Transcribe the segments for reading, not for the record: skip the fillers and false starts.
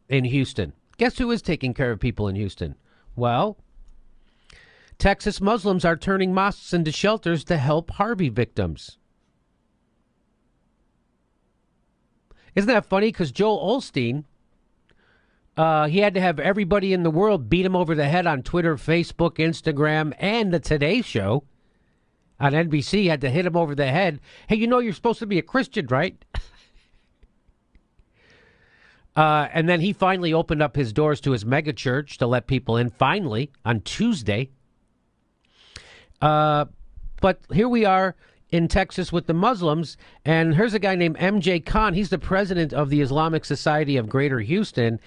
in Houston. Guess who is taking care of people in Houston? Well, Texas Muslims are turning mosques into shelters to help Harvey victims. Isn't that funny? Because Joel Osteen, he had to have everybody in the world beat him over the head on Twitter, Facebook, Instagram, and the Today Show on NBC had to hit him over the head. Hey, you know you're supposed to be a Christian, right? And then he finally opened up his doors to his mega church to let people in, finally, on Tuesday. But here we are in Texas with the Muslims, and here's a guy named M.J. Khan. He's the president of the Islamic Society of Greater Houston,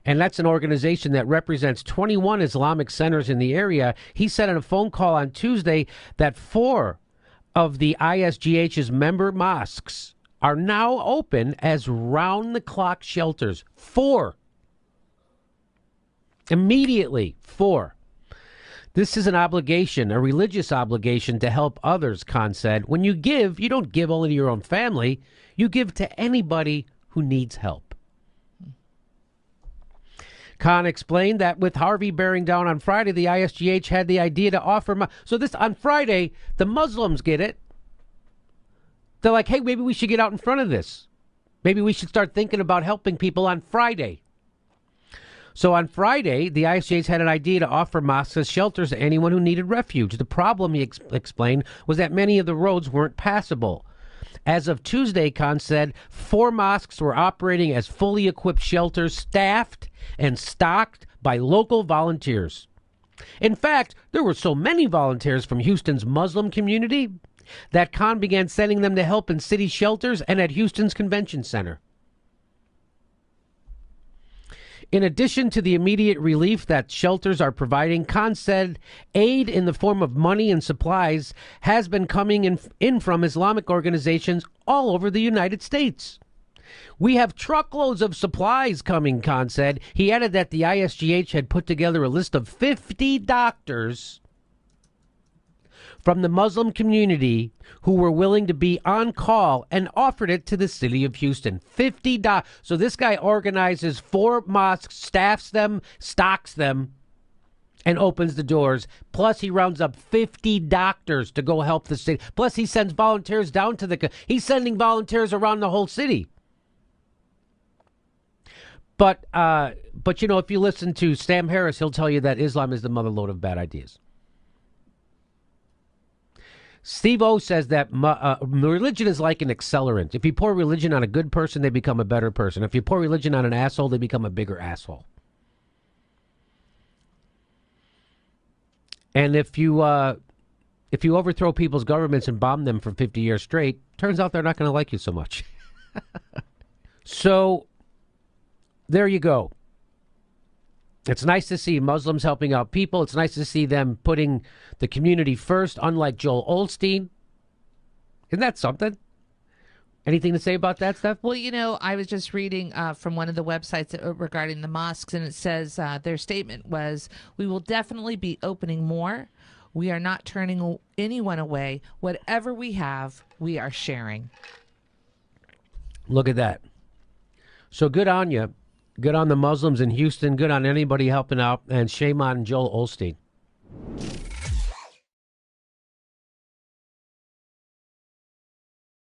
and that's an organization that represents 21 Islamic centers in the area. He said in a phone call on Tuesday that 4 of the ISGH's member mosques are now open as round-the-clock shelters. 4. Immediately, 4. This is an obligation, a religious obligation to help others, Khan said. When you give, you don't give only to your own family. You give to anybody who needs help. Khan explained that with Harvey bearing down on Friday, the ISGH had the idea to offer... So this on Friday, the Muslims get it. They're like, hey, maybe we should get out in front of this. Maybe we should start thinking about helping people on Friday. So on Friday, the ISGH had an idea to offer mosques as shelters to anyone who needed refuge. The problem, he explained, was that many of the roads weren't passable. As of Tuesday, Khan said, 4 mosques were operating as fully equipped shelters, staffed and stocked by local volunteers. In fact, there were so many volunteers from Houston's Muslim community that Khan began sending them to help in city shelters and at Houston's Convention Center. In addition to the immediate relief that shelters are providing, Khan said aid in the form of money and supplies has been coming in from Islamic organizations all over the United States. We have truckloads of supplies coming, Khan said. He added that the ISGH had put together a list of 50 doctors from the Muslim community who were willing to be on call and offered it to the city of Houston. 50 doctors. So this guy organizes 4 mosques, staffs them, stocks them, and opens the doors. Plus, he rounds up 50 doctors to go help the city. Plus, he sends volunteers down to the... He's sending volunteers around the whole city. But you know, if you listen to Sam Harris, he'll tell you that Islam is the motherlode of bad ideas. Steve O says that religion is like an accelerant. If you pour religion on a good person, they become a better person. If you pour religion on an asshole, they become a bigger asshole. And if you overthrow people's governments and bomb them for 50 years straight, turns out they're not going to like you so much. So there you go. It's nice to see Muslims helping out people. It's nice to see them putting the community first, unlike Joel Osteen. Isn't that something? Anything to say about that, Steph? Well, you know, I was just reading from one of the websites regarding the mosques, and it says their statement was, we will definitely be opening more. We are not turning anyone away. Whatever we have, we are sharing. Look at that. So good on you. Good on the Muslims in Houston. Good on anybody helping out. And shame on Joel Osteen.